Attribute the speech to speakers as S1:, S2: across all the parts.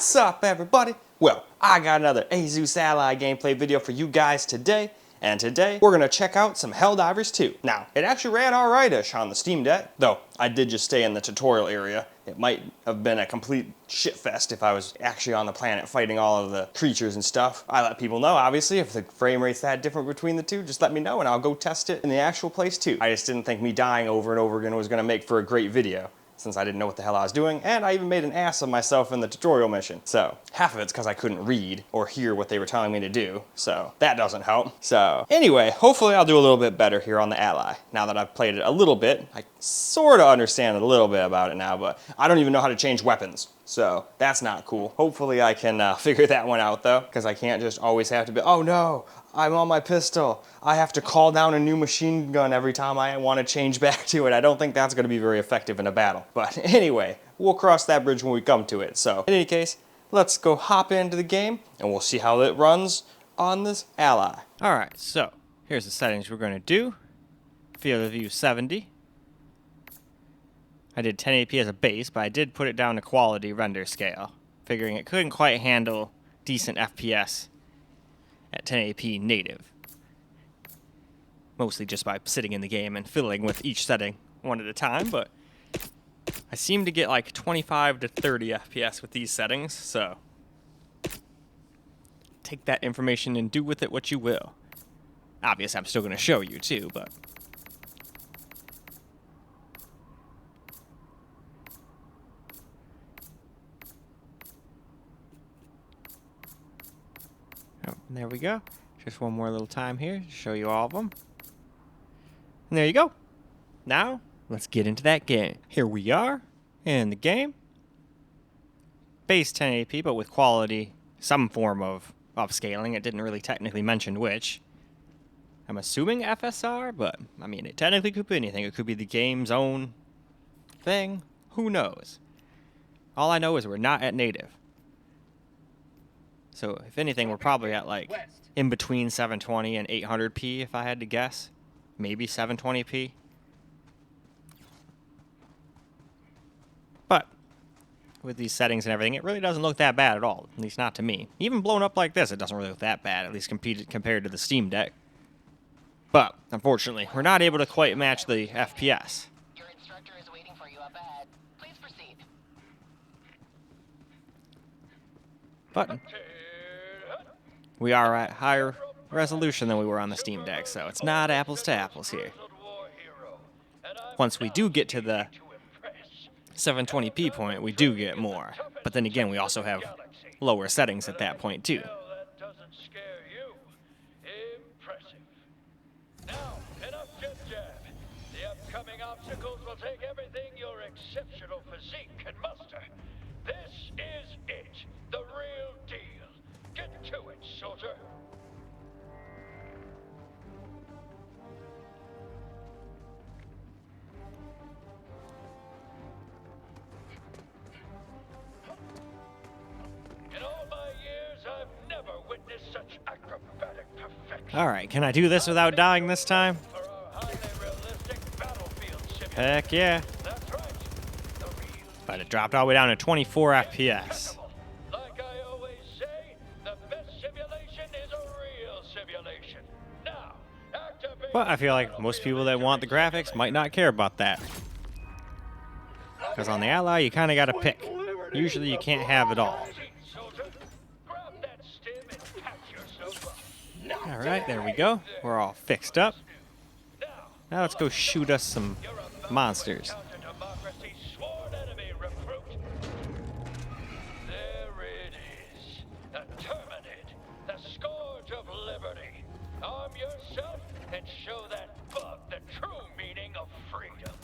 S1: What's up, everybody? Well, I got another Asus Ally gameplay video for you guys today, and today we're gonna check out some Helldivers 2. Now, it actually ran alright-ish on the Steam Deck, though I did just stay in the tutorial area. It might have been a complete shitfest if I was actually on the planet fighting all of the creatures and stuff. I let people know, obviously, if the frame rate's that different between the two, just let me know and I'll go test it in the actual place too. I just didn't think me dying over and over again was gonna make for a great video, since I didn't know what the hell I was doing, and I even made an ass of myself in the tutorial mission. So, half of it's because I couldn't read or hear what they were telling me to do, so that doesn't help. So, anyway, hopefully I'll do a little bit better here on the Ally. Now that I've played it a little bit, I sort of understand a little bit about it now, but I don't even know how to change weapons. So, that's not cool. Hopefully I can figure that one out though, because I can't just always have to be, oh no, I'm on my pistol. I have to call down a new machine gun every time I want to change back to it. I don't think that's going to be very effective in a battle. But anyway, we'll cross that bridge when we come to it. So, in any case, let's go hop into the game and we'll see how it runs on this Ally.
S2: Alright, so here's the settings we're going to do. Field of view 70. I did 1080p as a base, but I did put it down to quality render scale, figuring it couldn't quite handle decent FPS at 1080p native. Mostly just by sitting in the game and fiddling with each setting one at a time, but I seem to get like 25 to 30 FPS with these settings, so take that information and do with it what you will. Obviously, I'm still going to show you too, but oh, there we go. Just one more little time here to show you all of them. And there you go. Now, let's get into that game. Here we are in the game. Base 1080p, but with quality, some form of upscaling. It didn't really technically mention which. I'm assuming FSR, but I mean, it technically could be anything. It could be the game's own thing. Who knows? All I know is we're not at native. So, if anything, we're probably at like in between 720 and 800p if I had to guess. Maybe 720p. But with these settings and everything, it really doesn't look that bad at all. At least not to me. Even blown up like this, it doesn't really look that bad, at least compared to the Steam Deck. But, unfortunately, we're not able to quite match the FPS.
S3: Your instructor is waiting for you up ahead. Please proceed.
S2: But we are at higher resolution than we were on the Steam Deck, so it's not apples to apples here. Once we do get to the 720p point, we do get more. But then again, we also have lower settings at that point too.
S4: The upcoming obstacles will take everything your exceptional physique can muster. This is it, the real deal. Get to it, soldier. In all my years, I've never witnessed such acrobatic perfection.
S2: Alright, can I do this without dying this time?
S4: For our highly realistic battlefield simulation.
S2: Heck yeah.
S4: That's right. The real
S2: But it dropped all the way down to 24 FPS.
S4: Like I always say, the best simulation is a real simulation. Now, activate.
S2: But I feel like most people that want the graphics might not care about that. Because on the Ally, you kind of got to pick. Usually you can't have it all.
S4: Soldier, grab that stim and patch yourself up.
S2: Alright, there we go. We're all fixed up. Now let's go shoot us some monsters.
S4: Counter democracy's sworn enemy, recruit. There it is. The Terminid, the scourge of liberty. Arm yourself and show that bug the true meaning of freedom.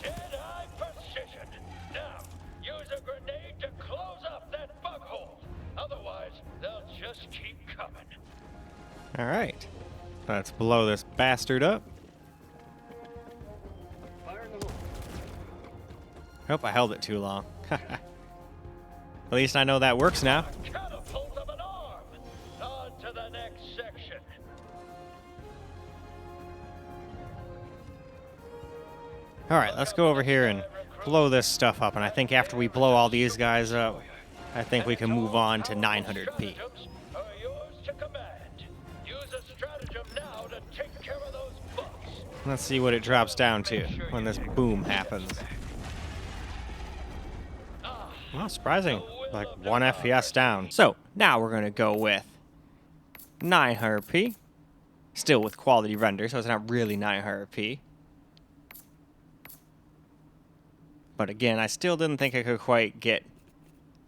S4: Dead-eye precision. Now, use a grenade to close up that bug hole. Otherwise, they'll just keep coming.
S2: Alright. Let's blow this bastard up. Hope I held it too long. At least I know that works now.
S4: Catapult of an arm. On to the next section.
S2: Alright, let's go over here and blow this stuff up. And I think after we blow all these guys up, I think we can move on to 900p.
S4: Stratagems are yours to command. Use a stratagem now to take care of those bugs.
S2: Let's see what it drops down to when this boom happens. Well, surprising. Like 1 FPS down. So, now we're going to go with 900p. Still with quality render, so it's not really 900p. But again, I still didn't think I could quite get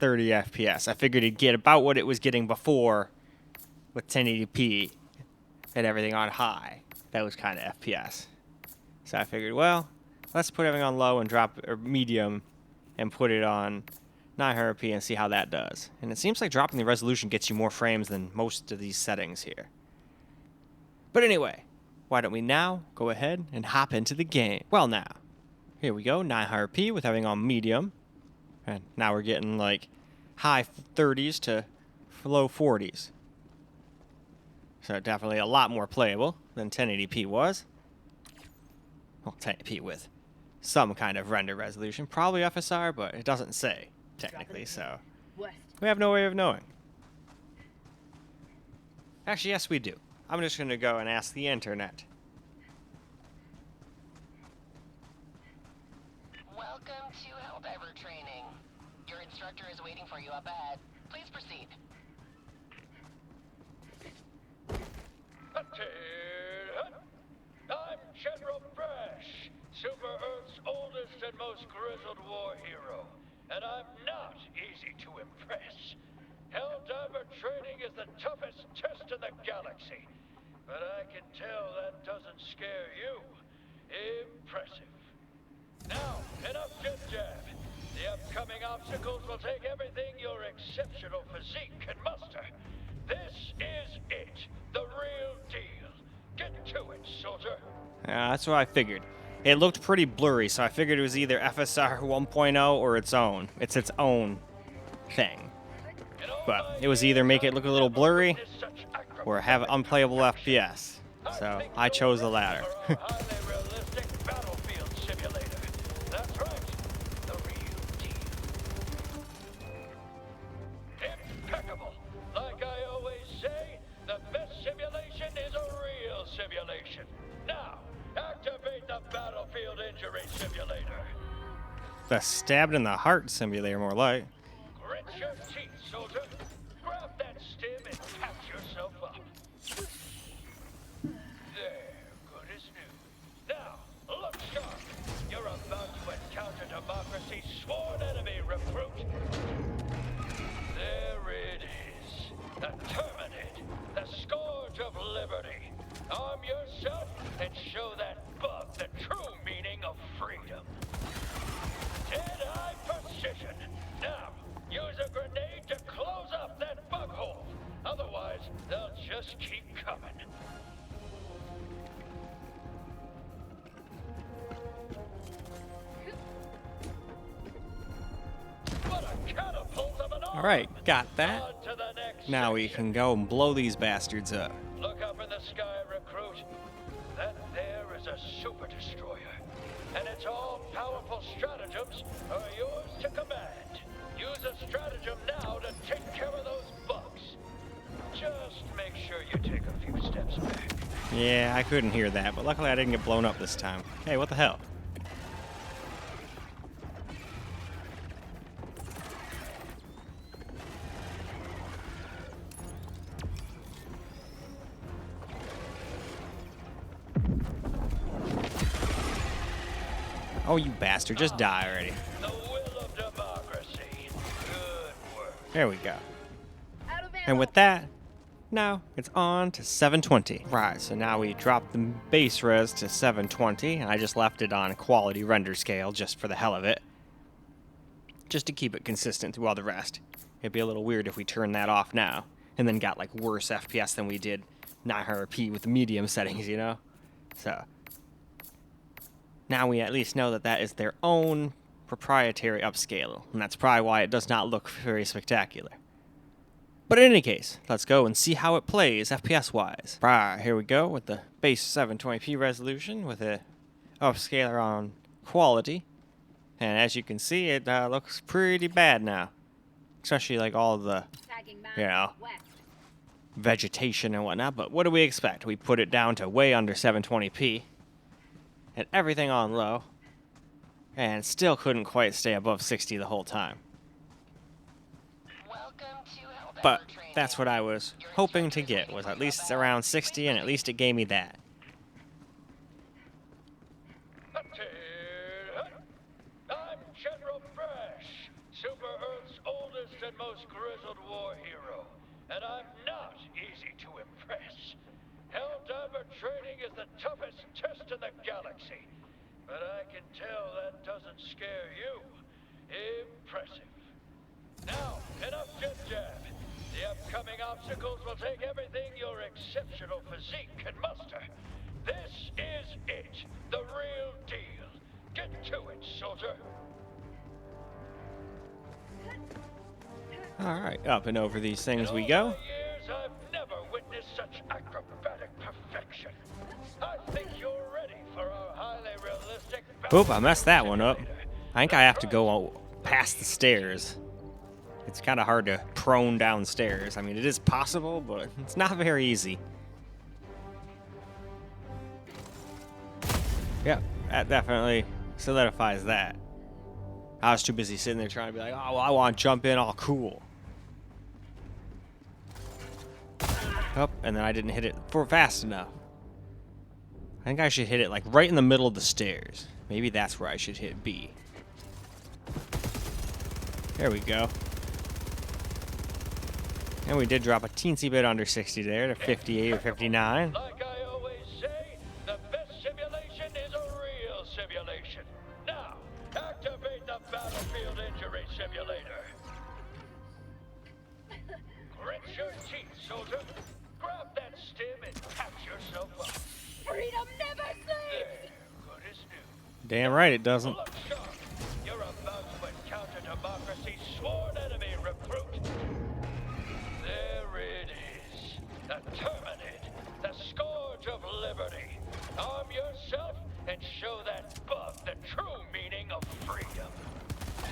S2: 30 FPS. I figured it'd get about what it was getting before with 1080p and everything on high. That was kind of FPS. So I figured, well, let's put everything on low and drop, or medium, and put it on 900p and see how that does. And it seems like dropping the resolution gets you more frames than most of these settings here. But anyway, why don't we now go ahead and hop into the game? Well, now, here we go, 900p with everything on medium. And now we're getting like high 30s to low 40s. So definitely a lot more playable than 1080p was. Well, 1080p with some kind of render resolution. Probably FSR, but it doesn't say, technically, so we have no way of knowing. Actually, yes, we do. I'm just going to go and ask the internet.
S3: Welcome to Helldiver training. Your instructor is waiting for you up ahead. Please proceed.
S4: I'm General Brash, Super Earth's oldest and most grizzled war hero, and I'm not easy to impress. Helldiver training is the toughest test in the galaxy, but I can tell that doesn't scare you. Impressive. Now, enough jib-jab. The upcoming obstacles will take everything your exceptional physique can muster. This is it, the real deal. Get to it, soldier.
S2: Yeah, that's what I figured. It looked pretty blurry, so I figured it was either FSR 1.0 or its own. It's its own thing. But it was either make it look a little blurry or have unplayable FPS. So I chose the latter.
S4: Highly realistic battlefield simulator. That's right, the real deal. Impeccable. Like I always say, the best simulation is a real simulation. Now, activate the battlefield injury simulator.
S2: The stabbed in the heart simulator, more like.
S4: Grit your teeth, soldier. Grab that stim and patch yourself up. There, good as new. Now, look sharp. You're about to encounter democracy's sworn enemy, recruit. There it is. The Terminid, the scourge of liberty. Arm yourself and show that bug the true meaning of freedom. Dead-eye precision. Now, use a grenade to close up that bug hole. Otherwise, they'll just keep coming. What a catapult of an arm!
S2: Alright, got that.
S4: On to the next
S2: Now we
S4: section.
S2: can go and blow these bastards up.
S4: Look up in the sky, recruit. That there is a super destroyer, and its all-powerful stratagems are yours to command. Use a stratagem now to take care of those bugs. Just make sure you take a few steps back.
S2: Yeah, I couldn't hear that, but luckily I didn't get blown up this time. Hey, what the hell? Oh, you bastard, just die already.
S4: The will of democracy. Good work.
S2: There we go. And with that, now it's on to 720. Right, so now we drop the base res to 720, and I just left it on quality render scale just for the hell of it. Just to keep it consistent through all the rest. It'd be a little weird if we turned that off now, and then got like worse FPS than we did 900p with the medium settings, you know? So now we at least know that that is their own proprietary upscale, and that's probably why it does not look very spectacular. But in any case, let's go and see how it plays FPS-wise. Right, here we go with the base 720p resolution with a upscaler on quality. And as you can see, it looks pretty bad now. especially like all the, you know, vegetation and whatnot. But what do we expect? We put it down to way under 720p and everything on low, and still couldn't quite stay above 60 the whole time. But that's what I was hoping to get, was at least around 60, and at least it gave me that.
S4: I'm General Brash, Super Earth's oldest and most grizzled war hero, and I'm not easy to impress. Helldiver training is the toughest test in the galaxy, but I can tell that doesn't scare you. Impressive. Now, enough jib-jab. The upcoming obstacles will take everything your exceptional physique can muster. This is it, the real deal. Get to it, soldier.
S2: Alright, up and over these things we
S4: In
S2: go.
S4: all my years, I've never witnessed such acrobatic perfection. I think you're ready for our highly realistic
S2: Oop, I messed that one up. I think I have to go past the stairs. It's kind of hard to prone downstairs. I mean, it is possible, but it's not very easy. Yeah, that definitely solidifies that. I was too busy sitting there trying to be like, oh, well, I want to jump in all cool. Oh, and then I didn't hit it fast enough. I think I should hit it like right in the middle of the stairs. Maybe that's where I should hit B. There we go. And we did drop a teensy bit under 60 there to 58 or 59.
S4: Like I always say, the best simulation is a real simulation. Now, activate the battlefield injury simulator. Grit your teeth, soldier. Grab that stim and patch yourself up.
S3: Freedom never sleeps!
S4: There, good as new.
S2: Damn right it doesn't.
S4: Look sharp. You're about to encounter democracy's sworn enemy, recruit. There it is. The Terminid, the scourge of liberty. Arm yourself and show that bug the true meaning of freedom.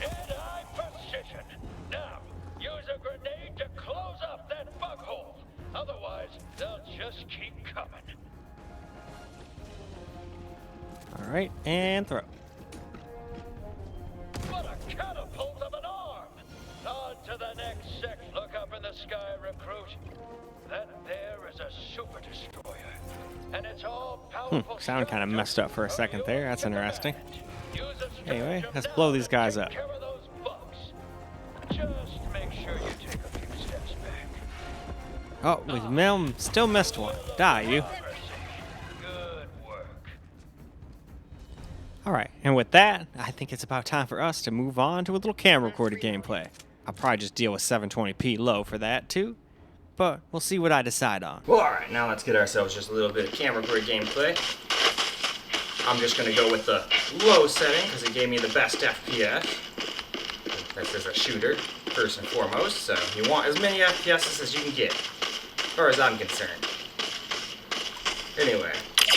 S4: Dead-eye precision. Now, use a grenade to close up that bug hole. Otherwise, they'll just keep coming.
S2: Alright, and throw.
S4: What a catapult of an arm! On to the next sec. Look up in the sky, recruit. That there is a super destroyer, and it's all powerful.
S2: Sound kind of messed up for a second there. That's interesting. Anyway, let's blow these guys up.
S4: Just make sure you take a few steps back.
S2: Oh, we still missed one. Die, you.
S4: Good work.
S2: Alright, and with that, I think it's about time for us to move on to a little camera recorded gameplay. I'll probably just deal with 720p low for that too, but we'll see what I decide on.
S1: Well, alright, now let's get ourselves just a little bit of camera recorded gameplay. I'm just going to go with the low setting because it gave me the best FPS. This is a shooter, first and foremost, so you want as many FPSs as you can get, as far as I'm concerned. Anyway,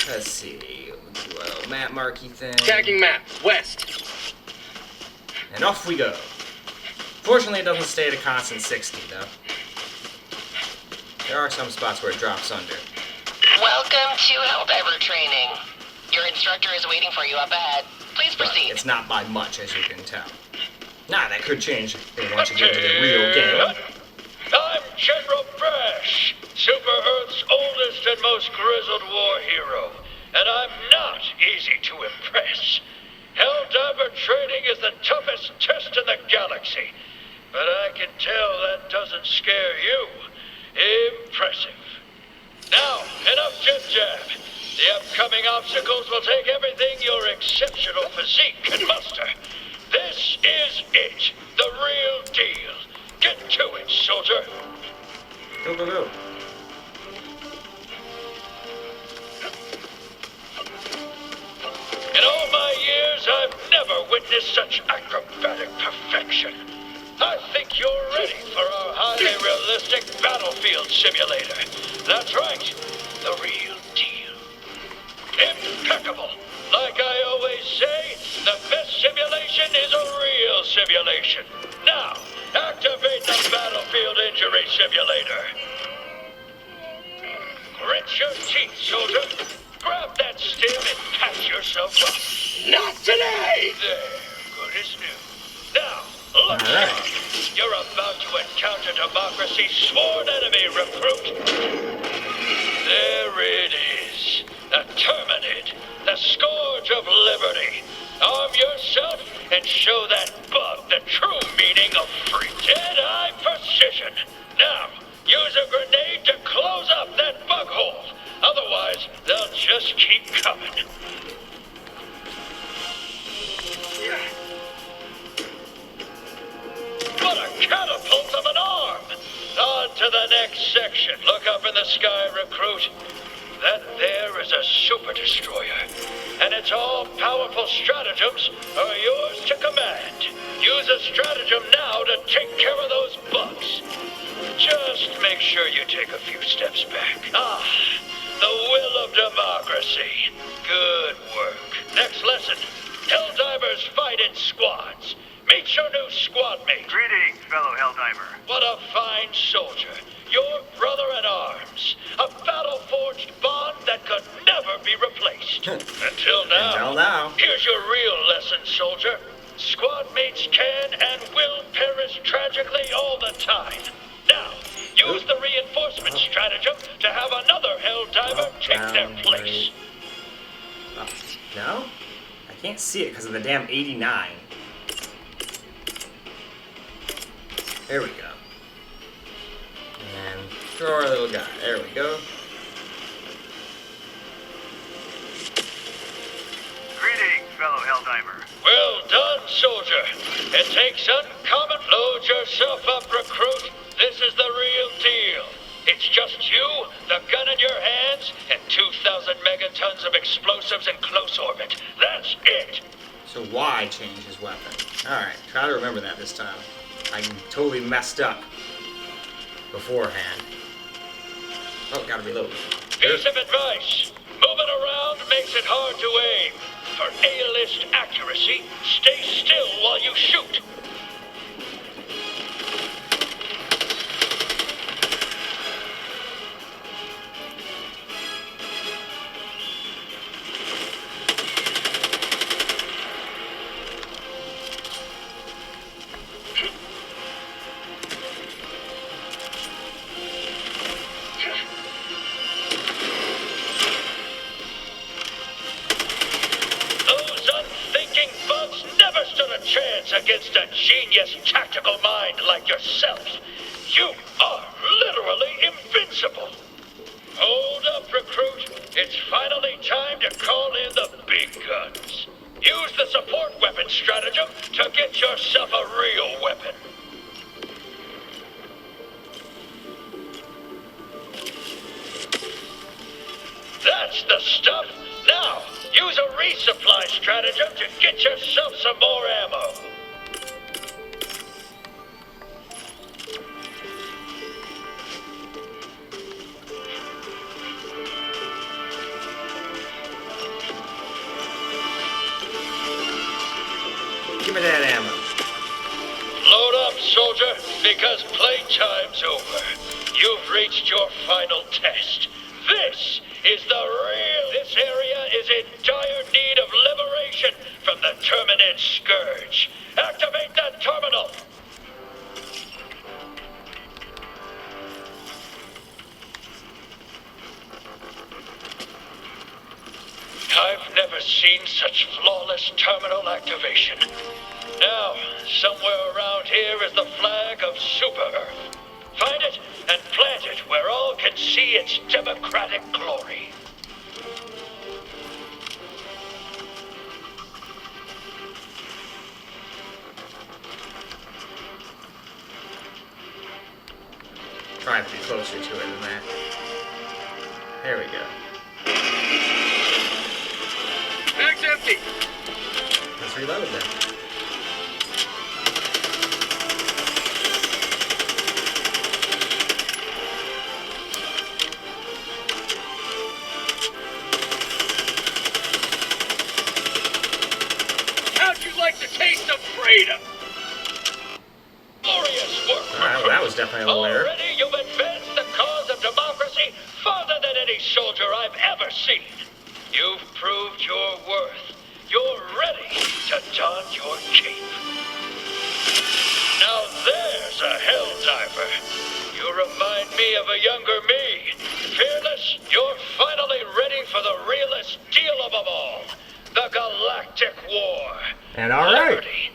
S1: let's see. We'll do a little map marquee thing.
S5: Tagging map, west.
S1: And off we go. Fortunately, it doesn't stay at a constant 60, though. There are some spots where it drops under.
S3: Welcome to Helldiver training. Your instructor is waiting for you up ahead. Please
S1: But
S3: proceed.
S1: it's not by much, as you can tell. Nah, that could change once you get to the real game.
S4: I'm General Brash, Super Earth's oldest and most grizzled war hero, and I'm not easy to impress. Helldiver training is the toughest test in the galaxy, but I can tell that doesn't scare you. Impressive. Now, enough jib-jab. The upcoming obstacles will take everything your exceptional physique can muster. This is it, the real deal. Get to it, soldier.
S1: Go, go, go.
S4: In all my years, I've never witnessed such acrobatic perfection. I think you're ready for our highly realistic battlefield simulator. That's right, the real deal. Impeccable. Like I always say, the best simulation is a real simulation. Now, Activate the battlefield injury simulator. Grit your teeth, soldier. Grab that stim and patch yourself up.
S5: Not today!
S4: There, good as new. Now, look sharp. You're about to encounter democracy's sworn enemy, recruit. There it is. The Terminid, the scourge of liberty. Arm yourself and show that bug the true meaning of free. Dead-eye precision. Now, use a grenade to close up that bug hole. Otherwise, they'll just keep coming. What a catapult of an arm! On to the next section. Look up in the sky, recruit. That there is a super destroyer, and its all-powerful stratagems are yours to command. Use a stratagem now to take care of those bugs. Just make sure you take a few steps back. Ah, the will of democracy. Good work. Next lesson. Helldivers fight in squads. Meet your new squad mate.
S6: Greetings, fellow Helldiver.
S4: What a fine soldier. Your brother in arms. A battle-forged bond that could never be replaced. Until now. Here's your real lesson, soldier. Squad mates can and will perish tragically all the time. Now, use the reinforcement stratagem to have another Helldiver take their place.
S2: No? I can't see it because of the damn 89. There we go. And throw our little guy. There we go.
S6: Greetings, fellow Helldiver.
S4: Well done, soldier. It takes uncommon. Load yourself up, recruit. This is the real deal. It's just you, the gun in your hands, and 2,000 megatons of explosives in close orbit. That's it.
S2: So why change his weapon? Alright, try to remember that this time. I totally messed up beforehand. Oh, gotta reload.
S4: Piece of advice. Moving around makes it hard to aim. For A-list accuracy, stay still while you shoot. Against a genius tactical mind like yourself. You are literally invincible. Hold up, recruit. It's finally time to call in the big guns. Use the support weapon stratagem to get yourself a real weapon. That's the stuff. Now, use a resupply stratagem to get yourself some more ammo.
S2: Give me that ammo.
S4: Load up, soldier, because playtime's over. You've reached your final test. This is the real. This area is in dire need of liberation from the Terminid scourge. Activate that terminal. I've never seen such flawless terminal activation. Now, somewhere around here is the flag of Super Earth. Find it and plant it where all can see its democratic glory.
S2: Try to be closer to it than that. There we go.
S5: Bag's empty!
S2: Let's reload then.
S5: How'd you like the taste of freedom?
S4: Glorious
S2: spoiler alert.
S4: Already you've advanced the cause of democracy farther than any soldier I've ever seen. You've proved your worth. You're ready to don your cape. Now there's a Helldiver. You remind me of a younger me. Fearless, you're finally ready for the realest deal of them all. The Galactic War.
S2: And alright.
S4: Liberty,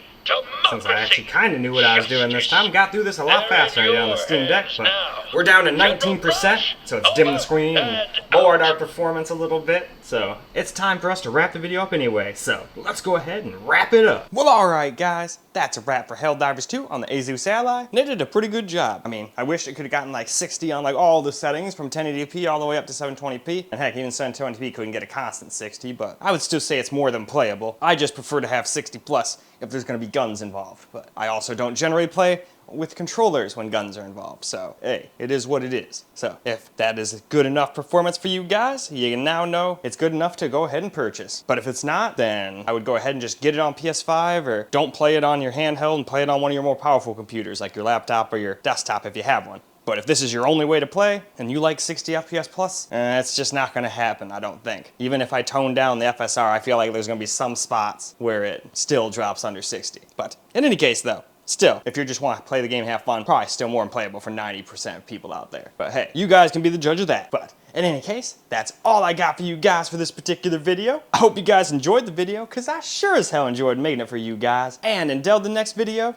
S2: Since I actually
S4: democracy,
S2: kind of knew what I was doing this time, got through this a lot faster than I did on the Steam Deck, but we're down to 19%, so it's dimming the screen and lowered our performance a little bit, so it's time for us to wrap the video up anyway, so let's go ahead and wrap it up.
S1: Well, alright guys, that's a wrap for Helldivers 2 on the Asus Ally, and it did a pretty good job. I mean, I wish it could have gotten like 60 on like all the settings from 1080p all the way up to 720p, and heck, even 720p couldn't get a constant 60, but I would still say it's more than playable. I just prefer to have 60 plus if there's going to be guns involved, but I also don't generally play with controllers when guns are involved, so hey, it is what it is. So if that is good enough performance for you guys, you now know it's good enough to go ahead and purchase. But if it's not, then I would go ahead and just get it on PS5, or don't play it on your handheld and play it on one of your more powerful computers like your laptop or your desktop if you have one. But if this is your only way to play, and you like 60 FPS plus, it's just not gonna happen, I don't think. Even if I tone down the FSR, I feel like there's gonna be some spots where it still drops under 60. But in any case though, still, if you just want to play the game and have fun, probably still more unplayable for 90% of people out there. But hey, you guys can be the judge of that. But in any case, that's all I got for you guys for this particular video. I hope you guys enjoyed the video, because I sure as hell enjoyed making it for you guys. And until the next video,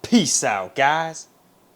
S1: peace out, guys.